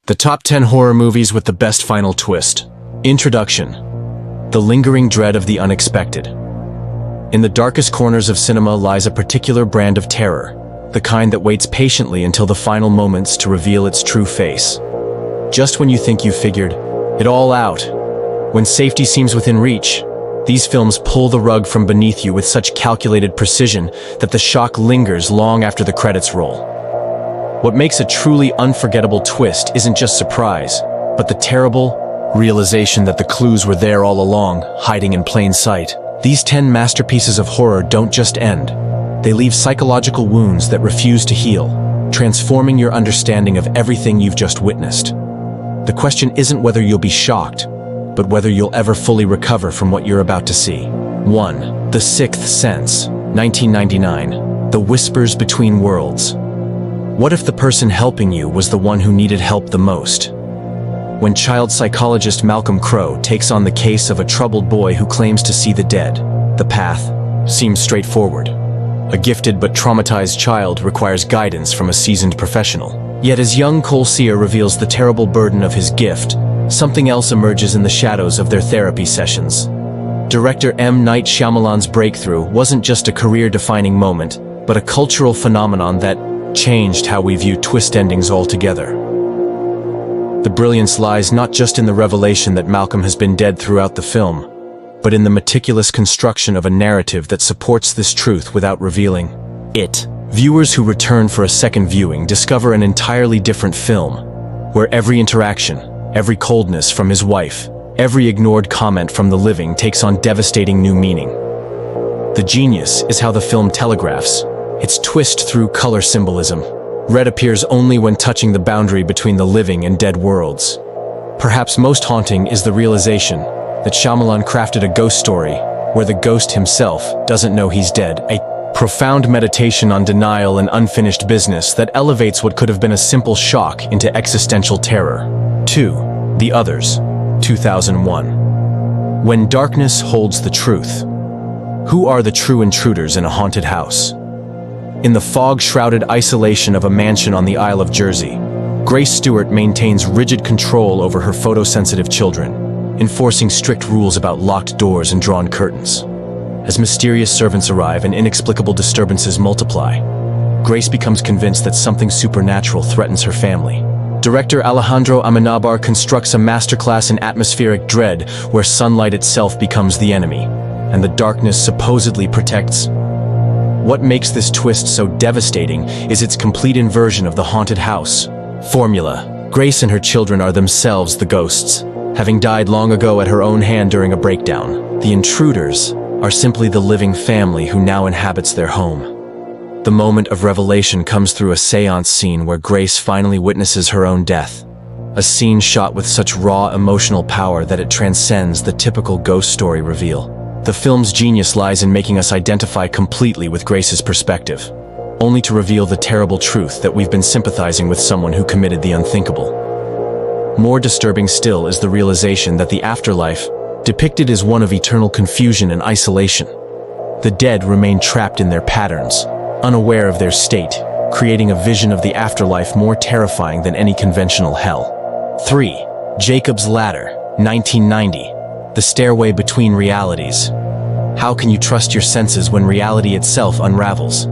The top 10 horror movies with the best final twist. Introduction. The lingering dread of the unexpected. In the darkest corners of cinema lies a particular brand of terror, the kind that waits patiently until the final moments to reveal its true face. Just when you think you've figured it all out, when safety seems within reach, these films pull the rug from beneath you with such calculated precision that the shock lingers long after the credits roll. What makes a truly unforgettable twist isn't just surprise, but the terrible realization that the clues were there all along, hiding in plain sight. These 10 masterpieces of horror don't just end. They leave psychological wounds that refuse to heal, transforming your understanding of everything you've just witnessed. The question isn't whether you'll be shocked, but whether you'll ever fully recover from what you're about to see. 1. The Sixth Sense, 1999. The Whispers Between Worlds. What if the person helping you was the one who needed help the most? When child psychologist Malcolm Crowe takes on the case of a troubled boy who claims to see the dead, the path seems straightforward. A gifted but traumatized child requires guidance from a seasoned professional. Yet as young Cole Sear reveals the terrible burden of his gift, something else emerges in the shadows of their therapy sessions. Director M. Night Shyamalan's breakthrough wasn't just a career-defining moment, but a cultural phenomenon that changed how we view twist endings altogether. The brilliance lies not just in the revelation that Malcolm has been dead throughout the film, but in the meticulous construction of a narrative that supports this truth without revealing it. Viewers who return for a second viewing discover an entirely different film, where every interaction, every coldness from his wife, every ignored comment from the living takes on devastating new meaning. The genius is how the film telegraphs its twist through color symbolism. Red appears only when touching the boundary between the living and dead worlds. Perhaps most haunting is the realization that Shyamalan crafted a ghost story where the ghost himself doesn't know he's dead, a profound meditation on denial and unfinished business that elevates what could have been a simple shock into existential terror. 2. The Others, 2001. When darkness holds the truth. Who are the true intruders in a haunted house? In the fog-shrouded isolation of a mansion on the Isle of Jersey, Grace Stewart maintains rigid control over her photosensitive children, enforcing strict rules about locked doors and drawn curtains. As mysterious servants arrive and inexplicable disturbances multiply, Grace becomes convinced that something supernatural threatens her family. Director Alejandro Amenabar constructs a masterclass in atmospheric dread where sunlight itself becomes the enemy, and the darkness supposedly protects. What makes this twist so devastating is its complete inversion of the haunted house formula. Grace and her children are themselves the ghosts, having died long ago at her own hand during a breakdown. The intruders are simply the living family who now inhabits their home. The moment of revelation comes through a séance scene where Grace finally witnesses her own death. A scene shot with such raw emotional power that it transcends the typical ghost story reveal. The film's genius lies in making us identify completely with Grace's perspective, only to reveal the terrible truth that we've been sympathizing with someone who committed the unthinkable. More disturbing still is the realization that the afterlife, depicted as one of eternal confusion and isolation. The dead remain trapped in their patterns, unaware of their state, creating a vision of the afterlife more terrifying than any conventional hell. 3. Jacob's Ladder, 1990. The Stairway Between Realities. How can you trust your senses when reality itself unravels?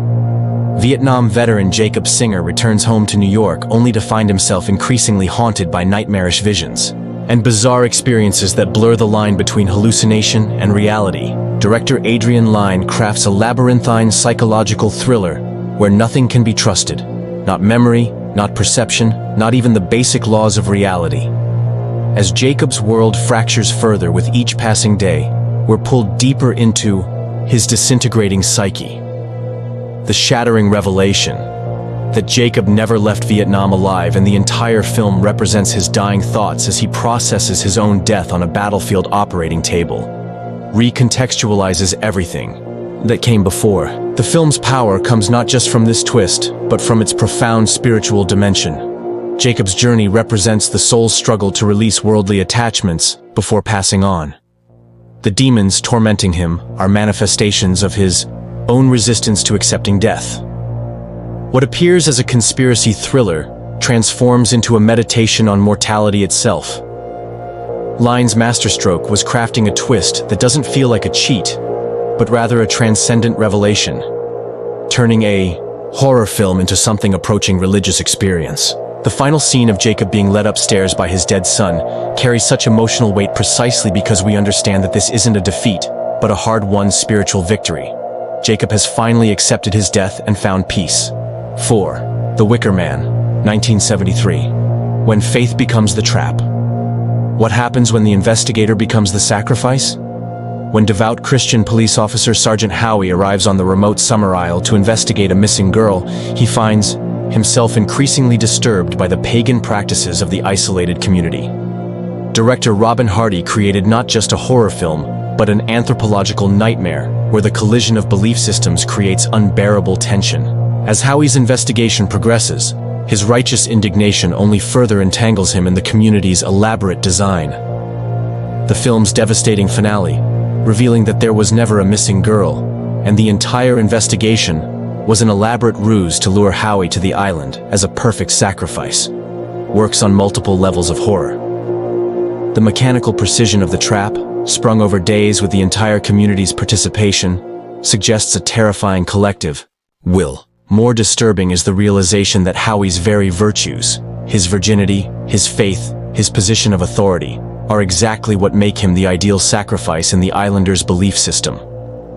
Vietnam veteran Jacob Singer returns home to New York only to find himself increasingly haunted by nightmarish visions and bizarre experiences that blur the line between hallucination and reality. Director Adrian Lyne crafts a labyrinthine psychological thriller where nothing can be trusted. Not memory, not perception, not even the basic laws of reality. As Jacob's world fractures further with each passing day, we're pulled deeper into his disintegrating psyche. The shattering revelation that Jacob never left Vietnam alive, and the entire film represents his dying thoughts as he processes his own death on a battlefield operating table, recontextualizes everything that came before. The film's power comes not just from this twist, but from its profound spiritual dimension. Jacob's journey represents the soul's struggle to release worldly attachments before passing on. The demons tormenting him are manifestations of his own resistance to accepting death. What appears as a conspiracy thriller transforms into a meditation on mortality itself. Line's masterstroke was crafting a twist that doesn't feel like a cheat, but rather a transcendent revelation, turning a horror film into something approaching religious experience. The final scene of Jacob being led upstairs by his dead son carries such emotional weight precisely because we understand that this isn't a defeat, but a hard-won spiritual victory. Jacob has finally accepted his death and found peace. 4. The Wicker Man, 1973. When faith becomes the trap. What happens when the investigator becomes the sacrifice? When devout Christian police officer Sergeant Howie arrives on the remote summer isle to investigate a missing girl, he finds himself increasingly disturbed by the pagan practices of the isolated community. Director Robin Hardy created not just a horror film, but an anthropological nightmare where the collision of belief systems creates unbearable tension. As Howie's investigation progresses, his righteous indignation only further entangles him in the community's elaborate design. The film's devastating finale, revealing that there was never a missing girl, and the entire investigation was an elaborate ruse to lure Howie to the island as a perfect sacrifice, works on multiple levels of horror. The mechanical precision of the trap, sprung over days with the entire community's participation, suggests a terrifying collective will. More disturbing is the realization that Howie's very virtues, his virginity, his faith, his position of authority, are exactly what make him the ideal sacrifice in the islanders' belief system.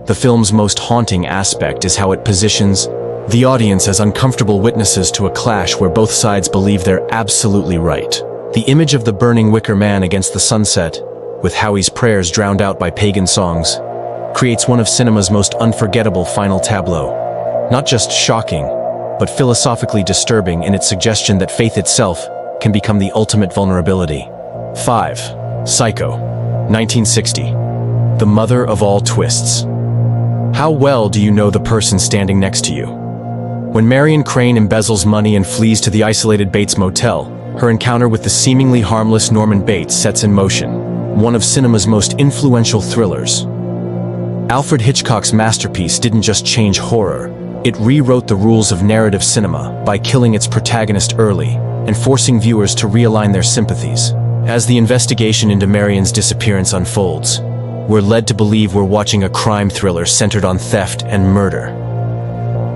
The film's most haunting aspect is how it positions the audience as uncomfortable witnesses to a clash where both sides believe they're absolutely right. The image of the burning wicker man against the sunset, with Howie's prayers drowned out by pagan songs, creates one of cinema's most unforgettable final tableaux. Not just shocking, but philosophically disturbing in its suggestion that faith itself can become the ultimate vulnerability. 5. Psycho, 1960. The mother of all twists. How well do you know the person standing next to you? When Marion Crane embezzles money and flees to the isolated Bates Motel, her encounter with the seemingly harmless Norman Bates sets in motion one of cinema's most influential thrillers. Alfred Hitchcock's masterpiece didn't just change horror, it rewrote the rules of narrative cinema by killing its protagonist early and forcing viewers to realign their sympathies. As the investigation into Marion's disappearance unfolds, we're led to believe we're watching a crime thriller centered on theft and murder.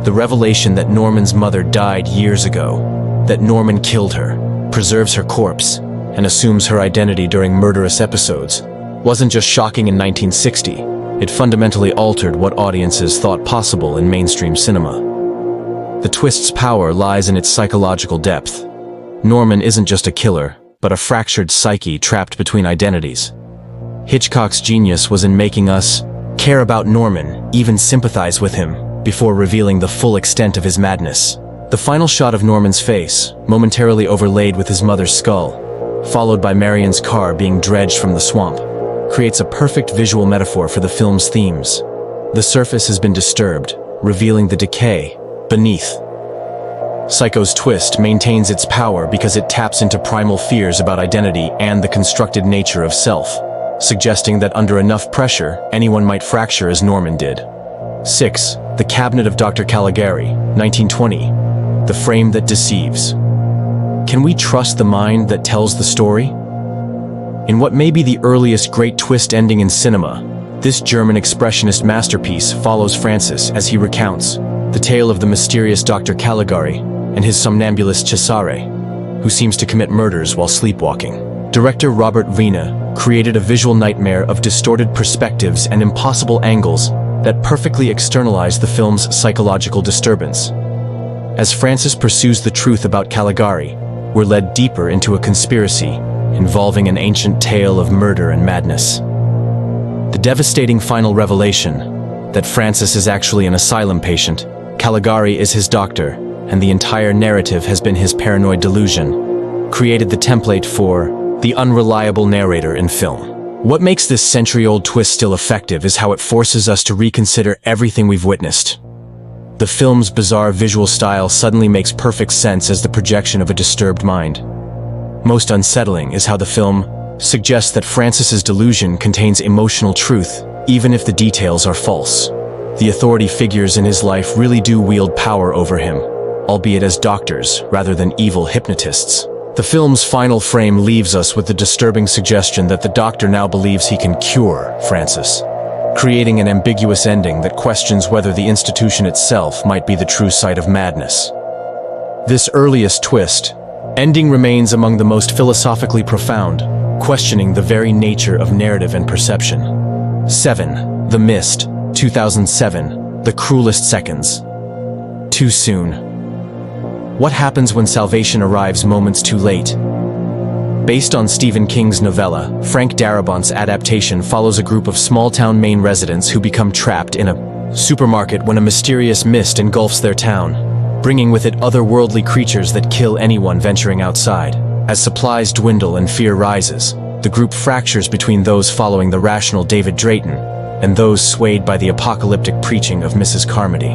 The revelation that Norman's mother died years ago, that Norman killed her, preserves her corpse, and assumes her identity during murderous episodes, wasn't just shocking in 1960. It fundamentally altered what audiences thought possible in mainstream cinema. The twist's power lies in its psychological depth. Norman isn't just a killer, but a fractured psyche trapped between identities. Hitchcock's genius was in making us care about Norman, even sympathize with him, before revealing the full extent of his madness. The final shot of Norman's face, momentarily overlaid with his mother's skull, followed by Marion's car being dredged from the swamp, creates a perfect visual metaphor for the film's themes. The surface has been disturbed, revealing the decay beneath. Psycho's twist maintains its power because it taps into primal fears about identity and the constructed nature of self, suggesting that under enough pressure, anyone might fracture as Norman did. 6. The Cabinet of Dr. Caligari, 1920. The frame that deceives. Can we trust the mind that tells the story? In what may be the earliest great twist ending in cinema, this German expressionist masterpiece follows Francis as he recounts the tale of the mysterious Dr. Caligari and his somnambulist Cesare, who seems to commit murders while sleepwalking. Director Robert Wiene created a visual nightmare of distorted perspectives and impossible angles that perfectly externalize the film's psychological disturbance. As Francis pursues the truth about Caligari, we're led deeper into a conspiracy involving an ancient tale of murder and madness. The devastating final revelation that Francis is actually an asylum patient, Caligari is his doctor, and the entire narrative has been his paranoid delusion, created the template for the unreliable narrator in film. What makes this century-old twist still effective is how it forces us to reconsider everything we've witnessed. The film's bizarre visual style suddenly makes perfect sense as the projection of a disturbed mind. Most unsettling is how the film suggests that Francis's delusion contains emotional truth, even if the details are false. The authority figures in his life really do wield power over him, albeit as doctors rather than evil hypnotists. The film's final frame leaves us with the disturbing suggestion that the doctor now believes he can cure Francis, creating an ambiguous ending that questions whether the institution itself might be the true site of madness. This earliest twist ending remains among the most philosophically profound, questioning the very nature of narrative and perception. 7. The Mist, 2007, The Cruelest Seconds. Too soon. What happens when salvation arrives moments too late? Based on Stephen King's novella, Frank Darabont's adaptation follows a group of small-town Maine residents who become trapped in a supermarket when a mysterious mist engulfs their town, bringing with it otherworldly creatures that kill anyone venturing outside. As supplies dwindle and fear rises, the group fractures between those following the rational David Drayton and those swayed by the apocalyptic preaching of Mrs. Carmody.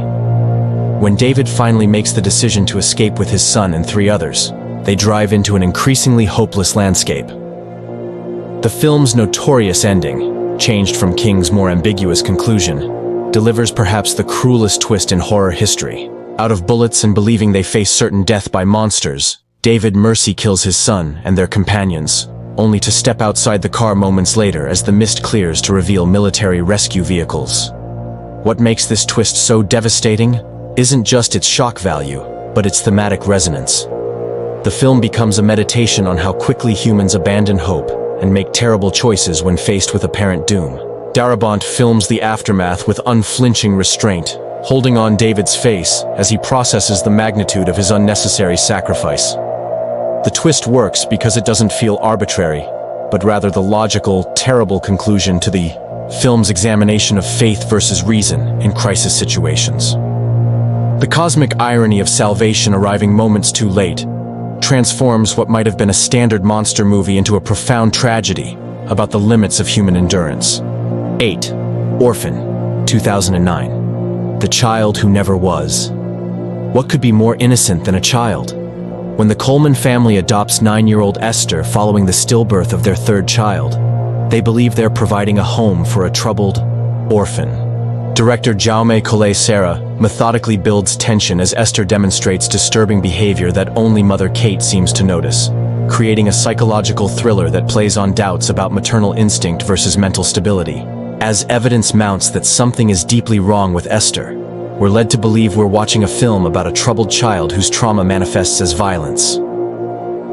When David finally makes the decision to escape with his son and 3 others, they drive into an increasingly hopeless landscape. The film's notorious ending, changed from King's more ambiguous conclusion, delivers perhaps the cruelest twist in horror history. Out of bullets and believing they face certain death by monsters, David mercy kills his son and their companions, only to step outside the car moments later as the mist clears to reveal military rescue vehicles. What makes this twist so devastating isn't just its shock value, but its thematic resonance. The film becomes a meditation on how quickly humans abandon hope and make terrible choices when faced with apparent doom. Darabont films the aftermath with unflinching restraint, holding on David's face as he processes the magnitude of his unnecessary sacrifice. The twist works because it doesn't feel arbitrary, but rather the logical, terrible conclusion to the film's examination of faith versus reason in crisis situations. The cosmic irony of salvation arriving moments too late transforms what might have been a standard monster movie into a profound tragedy about the limits of human endurance. 8. Orphan, 2009. The Child Who Never Was. What could be more innocent than a child? When the Coleman family adopts 9-year-old Esther following the stillbirth of their 3rd child, they believe they're providing a home for a troubled orphan. Director Jaume Collet-Serra methodically builds tension as Esther demonstrates disturbing behavior that only Mother Kate seems to notice, creating a psychological thriller that plays on doubts about maternal instinct versus mental stability. As evidence mounts that something is deeply wrong with Esther, we're led to believe we're watching a film about a troubled child whose trauma manifests as violence.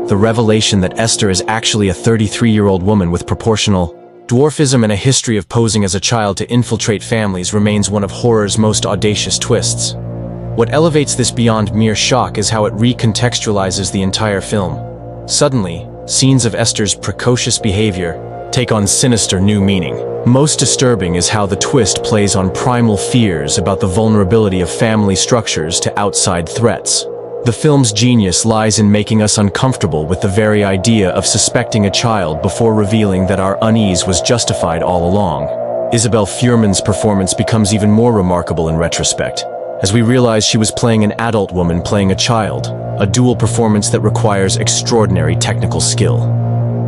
The revelation that Esther is actually a 33-year-old woman with proportional dwarfism and a history of posing as a child to infiltrate families remains one of horror's most audacious twists. What elevates this beyond mere shock is how it recontextualizes the entire film. Suddenly, scenes of Esther's precocious behavior take on sinister new meaning. Most disturbing is how the twist plays on primal fears about the vulnerability of family structures to outside threats. The film's genius lies in making us uncomfortable with the very idea of suspecting a child before revealing that our unease was justified all along. Isabel Fuhrman's performance becomes even more remarkable in retrospect, as we realize she was playing an adult woman playing a child, a dual performance that requires extraordinary technical skill.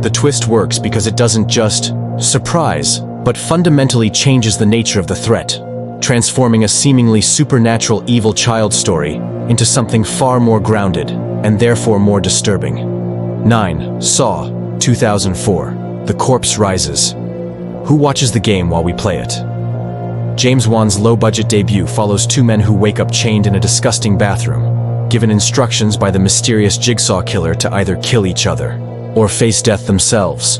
The twist works because it doesn't just surprise, but fundamentally changes the nature of the threat, transforming a seemingly supernatural evil child story into something far more grounded and therefore more disturbing. 9. Saw, 2004. The Corpse Rises. Who watches the game while we play it? James Wan's low-budget debut follows 2 men who wake up chained in a disgusting bathroom, given instructions by the mysterious jigsaw killer to either kill each other or face death themselves.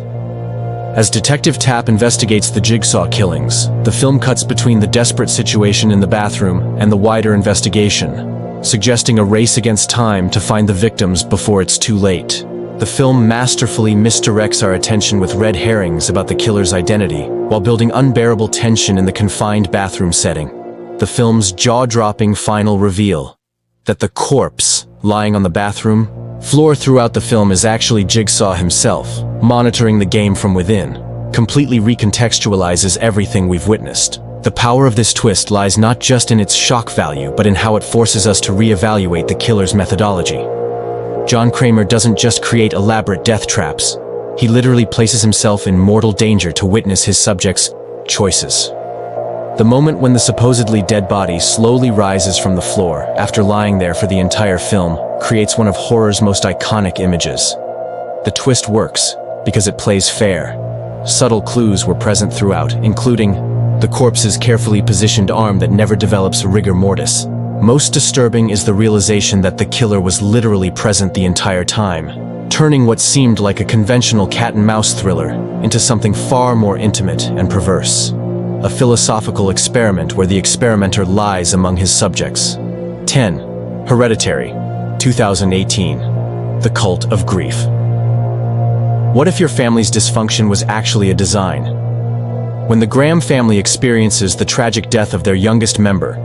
As Detective Tapp investigates the jigsaw killings, the film cuts between the desperate situation in the bathroom and the wider investigation, suggesting a race against time to find the victims before it's too late. The film masterfully misdirects our attention with red herrings about the killer's identity, while building unbearable tension in the confined bathroom setting. The film's jaw-dropping final reveal, that the corpse lying on the bathroom floor throughout the film is actually Jigsaw himself, monitoring the game from within, completely recontextualizes everything we've witnessed. The power of this twist lies not just in its shock value, but in how it forces us to reevaluate the killer's methodology. John Kramer doesn't just create elaborate death traps, he literally places himself in mortal danger to witness his subjects' choices. The moment when the supposedly dead body slowly rises from the floor after lying there for the entire film creates one of horror's most iconic images. The twist works because it plays fair. Subtle clues were present throughout, including the corpse's carefully positioned arm that never develops rigor mortis. Most disturbing is the realization that the killer was literally present the entire time, turning what seemed like a conventional cat-and-mouse thriller into something far more intimate and perverse. A philosophical experiment where the experimenter lies among his subjects. 10. Hereditary, 2018. The Cult of Grief. What if your family's dysfunction was actually a design? When the Graham family experiences the tragic death of their youngest member,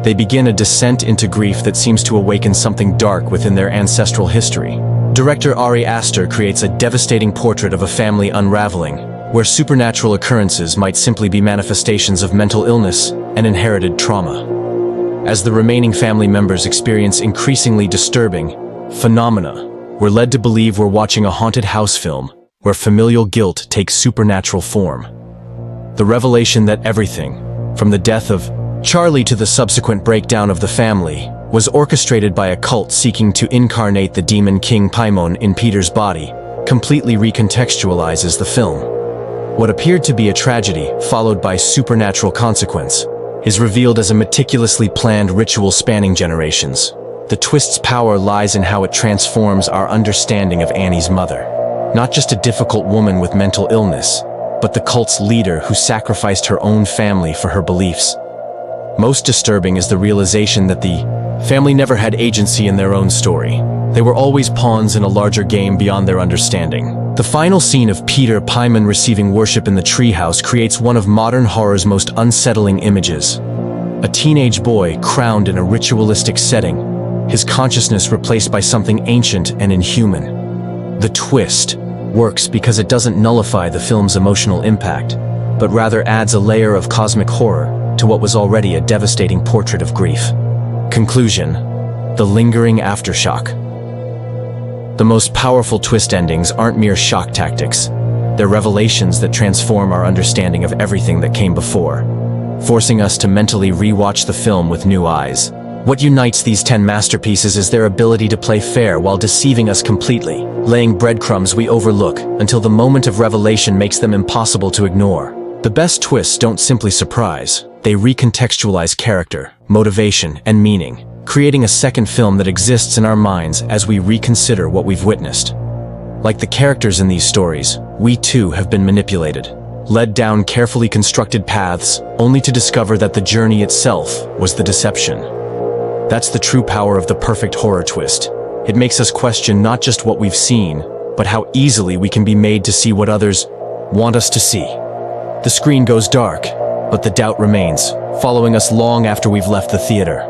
they begin a descent into grief that seems to awaken something dark within their ancestral history. Director Ari Aster creates a devastating portrait of a family unraveling, where supernatural occurrences might simply be manifestations of mental illness and inherited trauma. As the remaining family members experience increasingly disturbing phenomena, we're led to believe we're watching a haunted house film where familial guilt takes supernatural form. The revelation that everything, from the death of Charlie to the subsequent breakdown of the family, was orchestrated by a cult seeking to incarnate the demon King Paimon in Peter's body, completely recontextualizes the film. What appeared to be a tragedy, followed by supernatural consequence, is revealed as a meticulously planned ritual spanning generations. The twist's power lies in how it transforms our understanding of Annie's mother. Not just a difficult woman with mental illness, but the cult's leader who sacrificed her own family for her beliefs. Most disturbing is the realization that the family never had agency in their own story. They were always pawns in a larger game beyond their understanding. The final scene of Peter Paimon receiving worship in the treehouse creates one of modern horror's most unsettling images. A teenage boy crowned in a ritualistic setting, his consciousness replaced by something ancient and inhuman. The twist works because it doesn't nullify the film's emotional impact, but rather adds a layer of cosmic horror to what was already a devastating portrait of grief. Conclusion: the lingering aftershock. The most powerful twist endings aren't mere shock tactics. They're revelations that transform our understanding of everything that came before, forcing us to mentally rewatch the film with new eyes. What unites these 10 masterpieces is their ability to play fair while deceiving us completely, laying breadcrumbs we overlook until the moment of revelation makes them impossible to ignore. The best twists don't simply surprise, they recontextualize character, motivation, and meaning, creating a second film that exists in our minds as we reconsider what we've witnessed. Like the characters in these stories, we too have been manipulated, led down carefully constructed paths, only to discover that the journey itself was the deception. That's the true power of the perfect horror twist. It makes us question not just what we've seen, but how easily we can be made to see what others want us to see. The screen goes dark, but the doubt remains, following us long after we've left the theater.